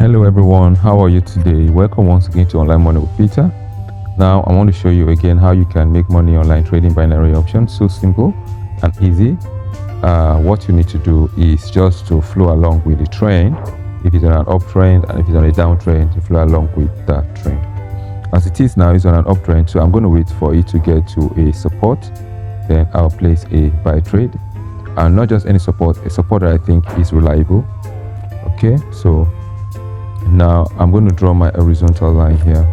Hello everyone, how are you today? Welcome once again to Online Money with Peter. Now I want to show you again how you can make money online trading binary options. So simple and easy. What you need to do is just to flow along with the trend. If it's on an uptrend and if it's on a downtrend, you flow along with that trend. As it is now, it's on an uptrend, so I'm going to wait for it to get to a support. Then I'll place a buy trade, and not just any support, a support that I think is reliable. Okay, so now I'm going to draw my horizontal line here.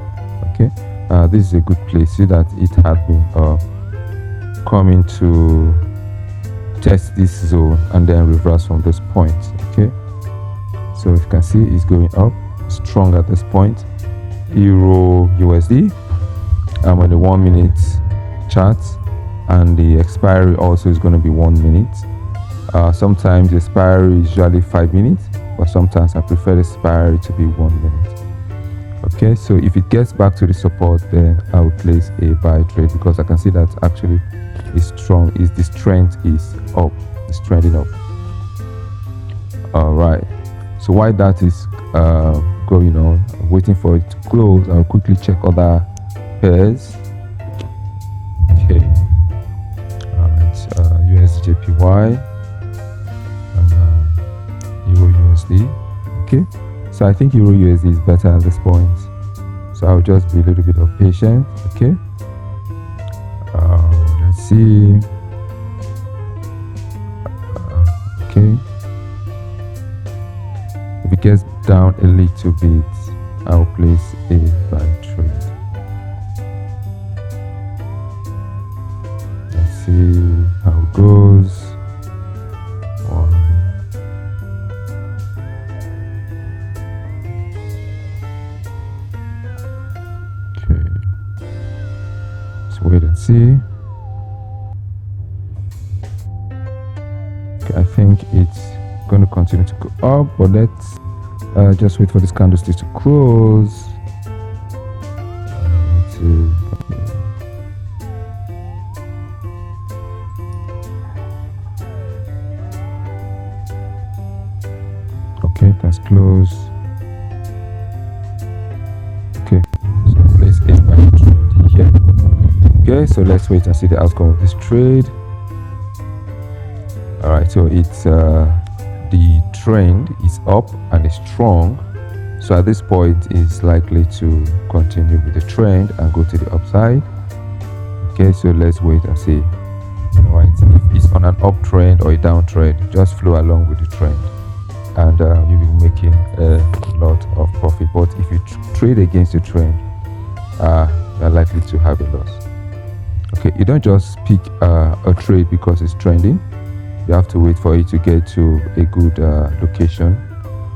Okay, this is a good place. See that it had been coming to test this zone and then reverse from this point. Okay, so if you can see, it's going up strong at this point. Euro USD, I'm on the 1 minute chart, and the expiry also is going to be 1 minute. Sometimes the expiry is usually 5 minutes, but sometimes I prefer the expiry to be 1 minute. Okay, so if it gets back to the support, then I will place a buy trade, because I can see that actually is strong. Is this trend is up, it's trending up. All right, so while that is going on, I'm waiting for it to close, I'll quickly check other pairs. Okay, it's USDJPY and Euro USD. Okay, so I think Euro USD is better at this point, so I'll just be a little bit of patient. Okay, let's see. Okay, if it gets down a little bit, I'll place a buy trade. Let's see how it goes. Okay, let's wait and see. Okay, I think it's going to continue to go up, but let's just wait for this candlestick to close. Let's see. Okay, that's close. Okay, so place a buy trade here. Okay, so let's wait and see the outcome of this trade. All right, so it's the trend is up and is strong, so at this point it's likely to continue with the trend and go to the upside. Okay, so let's wait and see. All right, if it's on an uptrend or a downtrend, just flow along with the trend, and you'll be making a lot of profit. But if you trade against the trend, you're likely to have a loss. Okay, you don't just pick a trade because it's trending. You have to wait for it to get to a good location.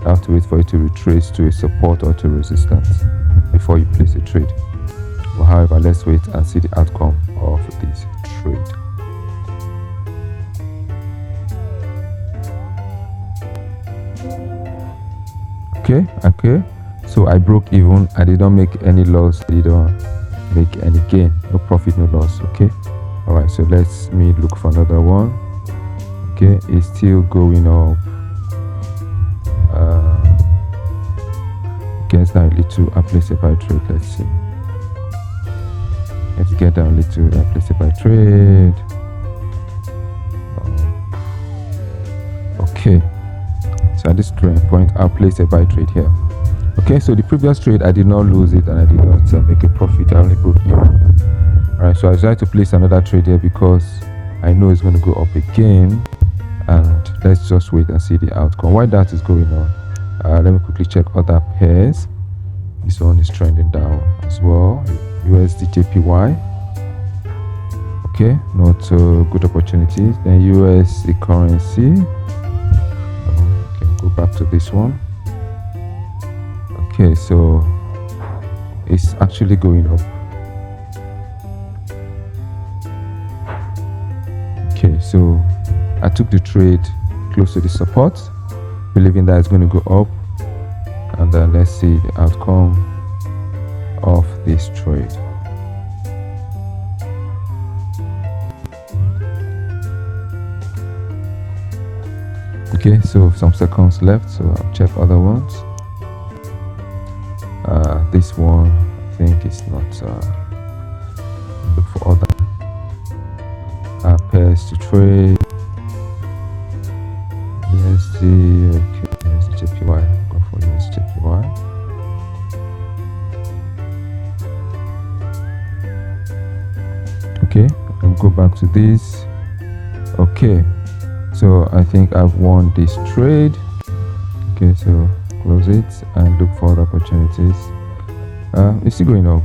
You have to wait for it to retrace to a support or to resistance before you place a trade. But however, let's wait and see the outcome of this trade. Okay, so I broke even. I did not make any loss, I did not make any gain. No profit, no loss. Okay, all right, so let's look for another one. Okay, it's still going up. Gets down a little, I place a buy trade. Let's see. Let's get down a little, I place a buy trade. Okay, so at this trend point, I'll place a buy trade here. Okay, so the previous trade I did not lose it and I did not make a profit. I only broke even. All right, so I decided to place another trade here because I know it's going to go up again. And let's just wait and see the outcome. While that is going on, let me quickly check other pairs. This one is trending down as well. USDJPY. Okay, not good opportunities. Then USD currency. Okay, go back to this one. Okay, so it's actually going up. Okay, so I took the trade close to the support, believing that it's going to go up, and then let's see the outcome of this trade. Okay, so some seconds left, so I'll check other ones. this one I think it's not. Look for other pairs to trade. USD, okay, USD JPY. Go for USD JPY. Okay, I'll go back to this. Okay, so I think I've won this trade. Okay, so close it and look for other opportunities. It's still going up.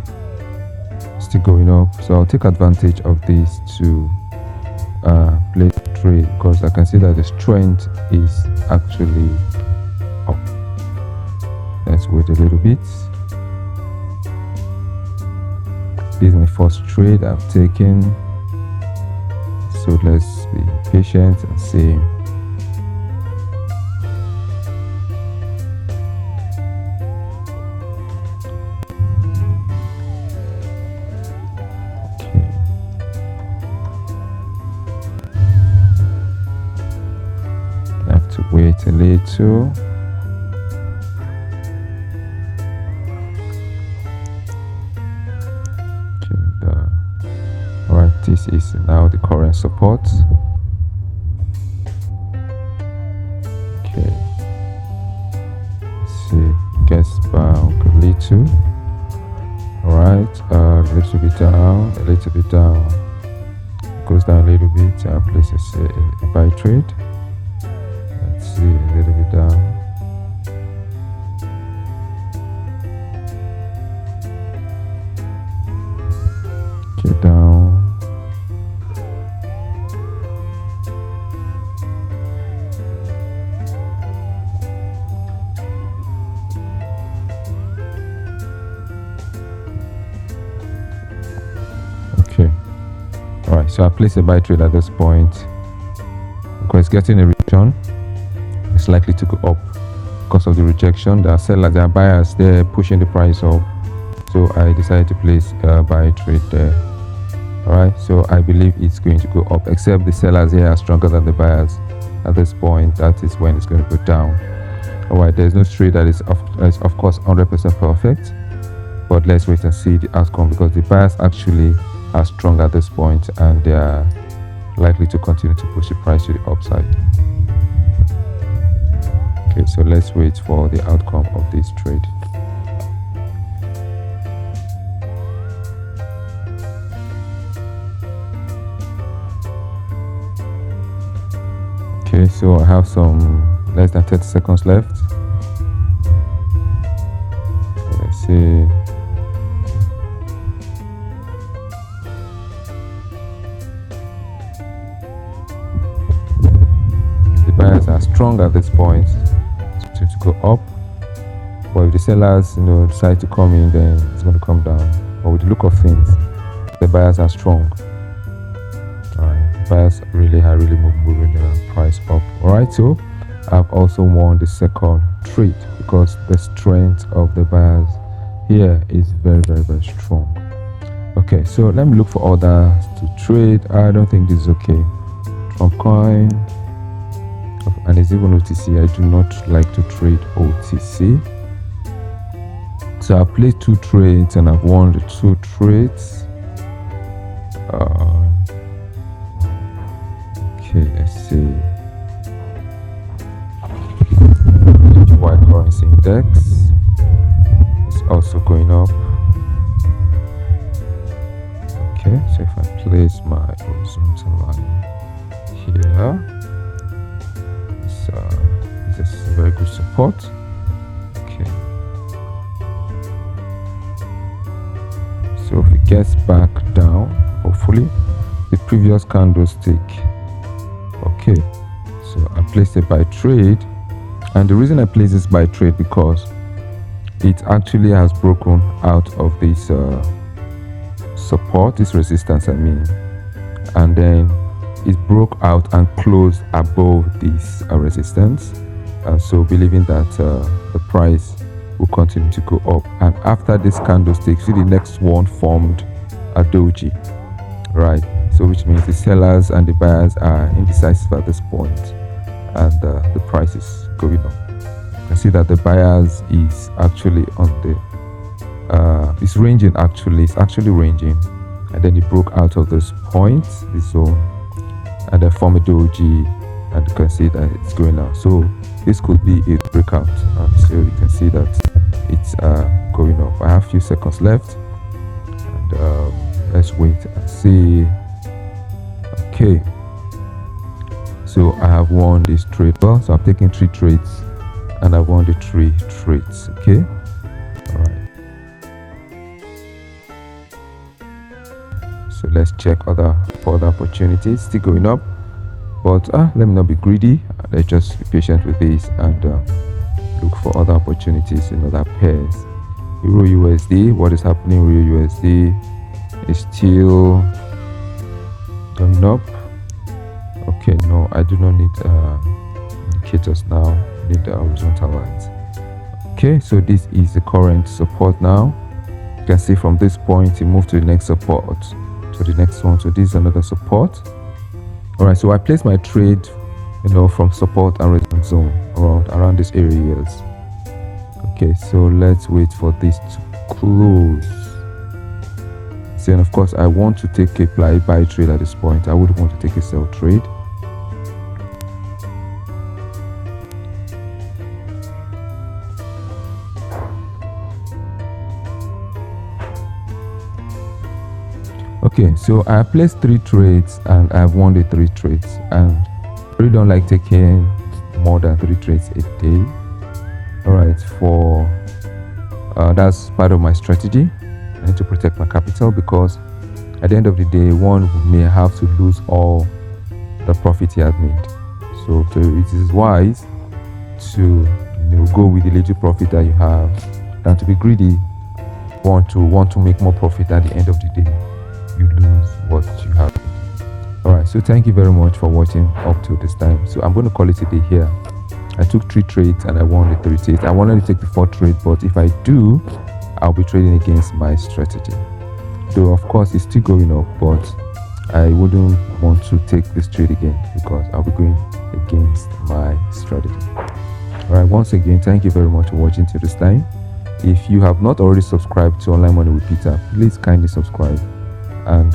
Still going up. So I'll take advantage of this to play trade, because I can see that the strength is actually up. Let's wait a little bit. This is my first trade I've taken, so let's be patient and see. Wait a little. Okay, alright, this is now the current support. Okay, see, gets back a little. Alright, a little bit down, a little bit down, goes down a little bit. Places a buy trade. See, a little bit down. Okay, down. Okay. Alright, so I place a buy trade at this point because it's getting a return. It's likely to go up because of the rejection. There are sellers, there are buyers, they're pushing the price up, so I decided to place a buy trade there. All right, so I believe it's going to go up, except the sellers here are stronger than the buyers at this point. That is when it's going to go down. All right, there's no trade that is of course 100% perfect, but let's wait and see the outcome, because the buyers actually are strong at this point and they are likely to continue to push the price to the upside. Okay, so let's wait for the outcome of this trade. Okay, so I have some less than 30 seconds left. Let's see. The buyers are strong at this point to go up, but if the sellers decide to come in, then it's going to come down. But with the look of things, the buyers are strong. All right, the buyers really are moving the price up. All right, so I've also won the second trade because the strength of the buyers here is very strong. Okay, so let me look for others to trade. I don't think this is okay. Trump coin. And it's even OTC. I do not like to trade OTC. So I played 2 trades and I've won the 2 trades. Okay, let's see. The white currency index is also going up. Okay, so if I place my horizontal line here, this is very good support. Okay, so if it gets back down, hopefully the previous candlestick. Okay, so I placed a buy trade, and the reason I placed this buy trade because it actually has broken out of this support, this resistance I mean, and then it broke out and closed above this resistance, and so believing that the price will continue to go up. And after this candlestick, see the next one formed a doji, right? So which means the sellers and the buyers are indecisive at this point, and the price is going up. You can see that the buyers is actually on the it's ranging, actually it's actually ranging, and then it broke out of this point, this zone, and then formed a doji, and you can see that it's going out. So this could be a breakout, so you can see that it's going up. I have a few seconds left, and let's wait and see. Okay, so I have won this trade. Well, so I'm taking 3 trades, and I won the 3 trades. Okay, all right. So let's check for other opportunities. Still going up, but let me not be greedy. Let's just be patient with this and look for other opportunities in other pairs. Euro USD, what is happening? Euro USD is still going up. Okay, no, I do not need indicators now. I need the horizontal lines. Okay, so this is the current support now. You can see from this point it moved to the next support, to the next one. So this is another support. All right, so I placed my trade, from support and resistance zone around these areas. Okay, so let's wait for this to close. So, and of course, I want to take a buy trade at this point. I would want to take a sell trade. Okay, so I placed 3 trades and I've won the 3 trades, and I really don't like taking more than 3 trades a day. All right, that's part of my strategy. I need to protect my capital, because at the end of the day, one may have to lose all the profit he had made. So it is wise to go with the little profit that you have than to be greedy. Want to make more profit at the end of the day. You lose what you have. All right, so thank you very much for watching up to this time. So I'm going to call it a day here. I took 3 trades and I won the 3 trades. I wanted to take the 4th trade, but if I do, I'll be trading against my strategy. Though of course it's still going up, but I wouldn't want to take this trade again, because I'll be going against my strategy. All right, once again, thank you very much for watching till this time. If you have not already subscribed to Online Money with Peter, please kindly subscribe. And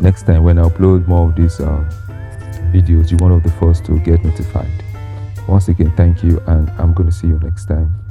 next time when I upload more of these videos, you're one of the first to get notified. Once again, thank you, and I'm going to see you next time.